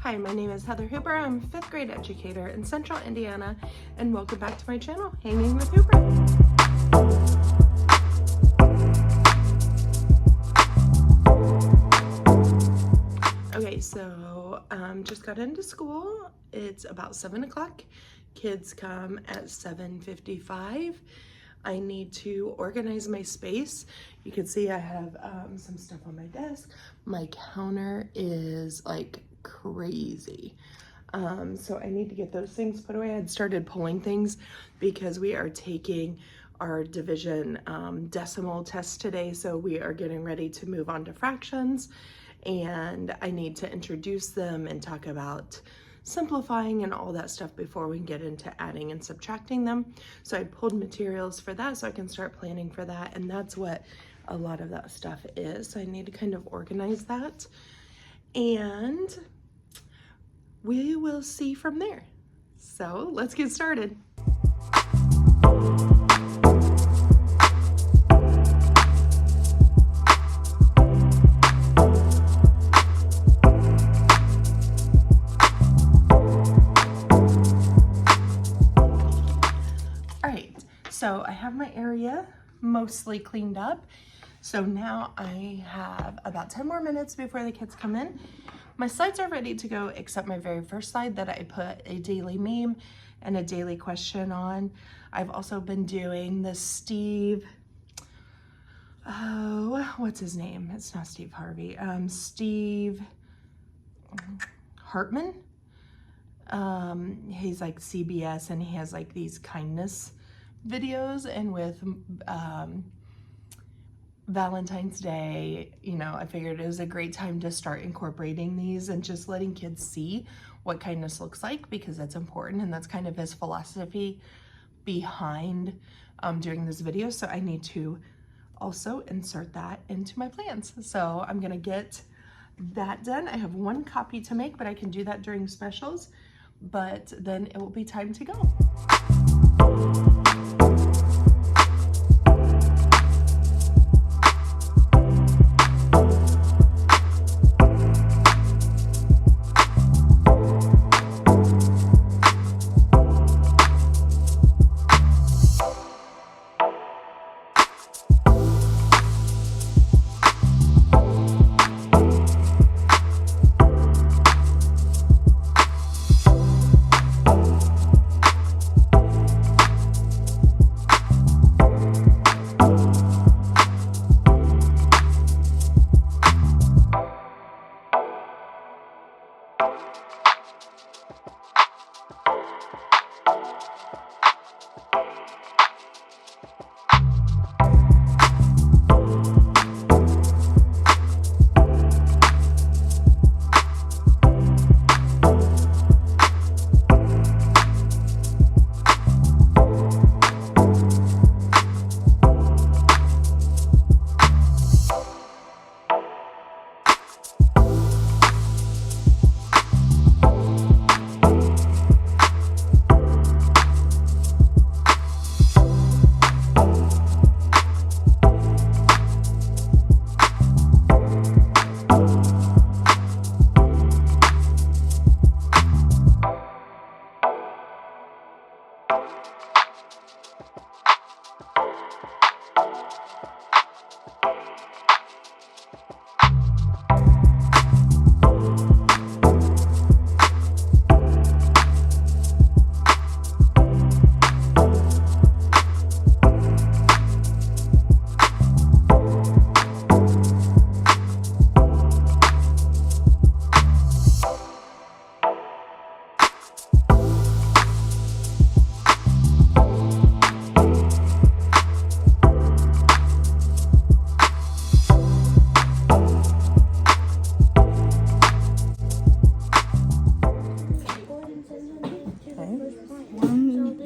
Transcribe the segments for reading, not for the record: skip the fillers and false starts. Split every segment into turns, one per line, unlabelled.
Hi, my name is Heather Hooper. I'm a 5th grade educator in Central Indiana, and welcome back to my channel, Hanging with Hooper. Okay, so just got into school. It's about 7 o'clock. Kids come at 7:55. I need to organize my space. You can see I have some stuff on my desk. My counter is like crazy. So I need to get those things put away. I had started pulling things because we are taking our division decimal test today. So we are getting ready to move on to fractions, and I need to introduce them and talk about simplifying and all that stuff before we get into adding and subtracting them. So I pulled materials for that so I can start planning for that, and that's what a lot of that stuff is. So I need to kind of organize that, and we will see from there. So let's get started. So I have my area mostly cleaned up. So now I have about 10 more minutes before the kids come in. My slides are ready to go, except my very first slide that I put a daily meme and a daily question on. I've also been doing the Steve, what's his name? It's not Steve Harvey, Steve Hartman. He's like CBS, and he has like these kindness videos, and with Valentine's Day, you know, I figured it was a great time to start incorporating these and just letting kids see what kindness looks like, because that's important, and that's kind of his philosophy behind doing this video. So I need to also insert that into my plans. So I'm gonna get that done. I have one copy to make, but I can do that during specials, but then it will be time to go.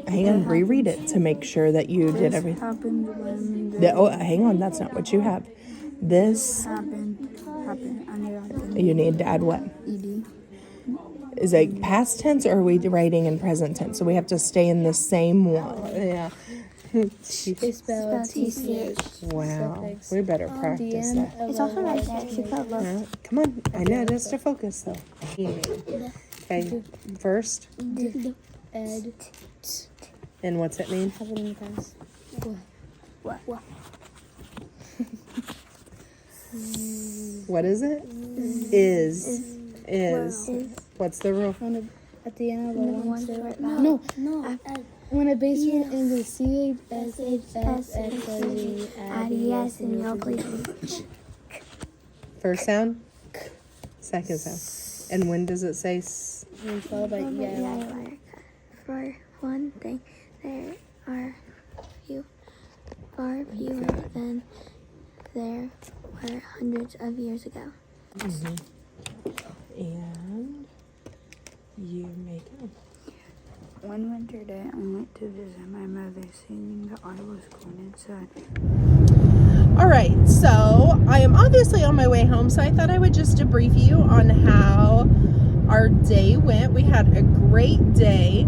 Hang on, reread it to make sure that you did everything. Hang on, that's not what you have. This happened. You need to add what? ED. Is it past tense, or are we writing in present tense? So we have to stay in the same one.
Yeah. It's spelled TCH.
Wow. We better practice that.
It's also right there. She put love.
Come on. I know just to focus though. Okay. First.
Ed.
And what's it mean?
Have it in the past.
What?
What is it? Is. What's the rule?
At the end of the one syllable.
No.
When a base word ends with CH, SH, X, XYZ, add ES, and you'll please.
First sound? Second sound. And when does it say
Followed by yeah.
For one thing, there are far fewer than there were hundreds of years ago.
And you make it.
One winter day, I went to visit my mother, singing that I was going inside.
All right, so I am obviously on my way home, so I thought I would just debrief you on how our day went. We had a great day.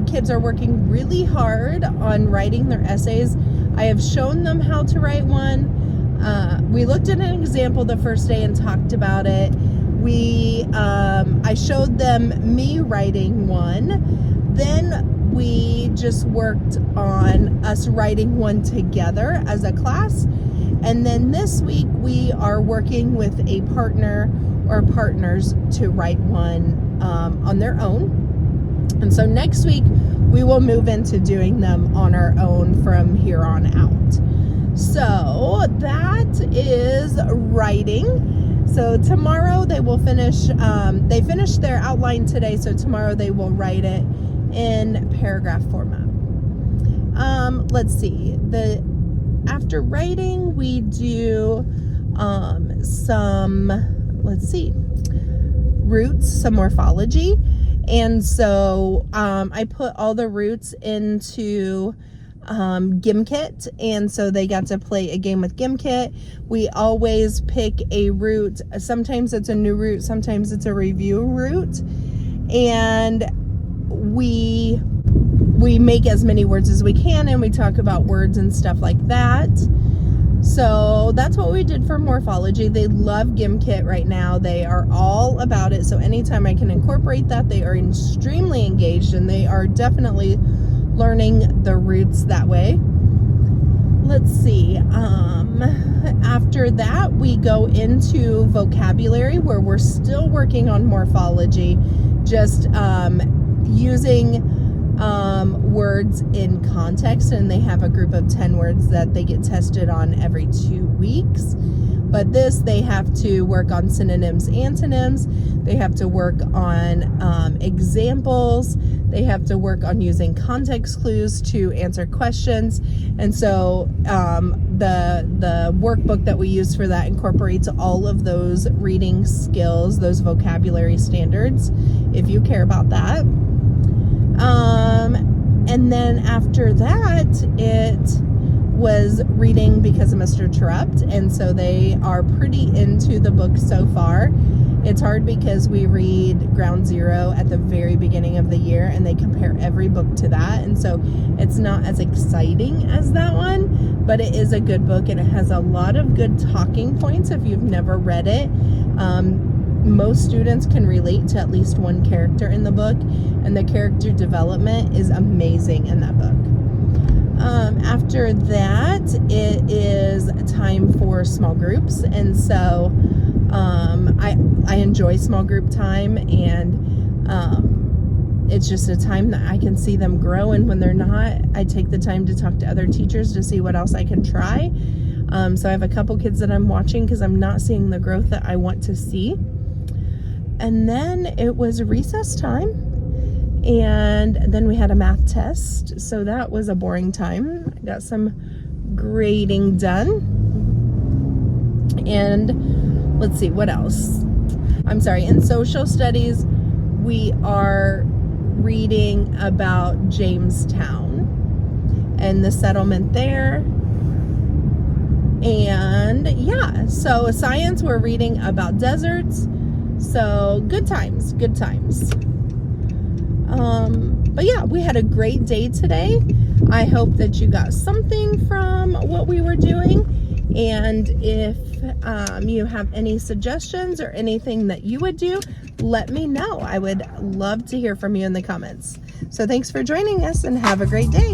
Kids are working really hard on writing their essays. I have shown them how to write one. We looked at an example the first day and talked about it. I showed them me writing one. Then we just worked on us writing one together as a class. And then this week we are working with a partner or partners to write one on their own. And so next week we will move into doing them on our own from here on out. So that is writing. So tomorrow they will finish, they finished their outline today, so tomorrow they will write it in paragraph format. Let's see, after writing we do some, roots, some morphology. And so I put all the roots into Gimkit, and so they got to play a game with Gimkit. We always pick a root. Sometimes it's a new root, sometimes it's a review root, and we make as many words as we can, and we talk about words and stuff like that. So that's what we did for morphology. They love Gimkit right now. They are all about it. So anytime I can incorporate that, they are extremely engaged, and they are definitely learning the roots that way. Let's see. After that, we go into vocabulary, where we're still working on morphology, just using words in context, and they have a group of 10 words that they get tested on every 2 weeks. But this, they have to work on synonyms, antonyms, they have to work on examples, they have to work on using context clues to answer questions. And so the workbook that we use for that incorporates all of those reading skills, those vocabulary standards, if you care about that. And then after that, it was reading because of Mr. Terrupt, and so they are pretty into the book so far. It's hard because we read Ground Zero at the very beginning of the year, and they compare every book to that, and so it's not as exciting as that one, but it is a good book, and it has a lot of good talking points if you've never read it. Most students can relate to at least one character in the book, and the character development is amazing in that book. After that, it is time for small groups, and so I enjoy small group time, and it's just a time that I can see them grow, and when they're not, I take the time to talk to other teachers to see what else I can try. So I have a couple kids that I'm watching because I'm not seeing the growth that I want to see. And then it was recess time, and then we had a math test, so that was a boring time. I got some grading done. And let's see, what else? I'm sorry, in social studies, we are reading about Jamestown and the settlement there. And yeah, so science, we're reading about deserts. So good times, good times. But yeah, we had a great day today. I hope that you got something from what we were doing. And if you have any suggestions or anything that you would do, let me know. I would love to hear from you in the comments. So thanks for joining us and have a great day.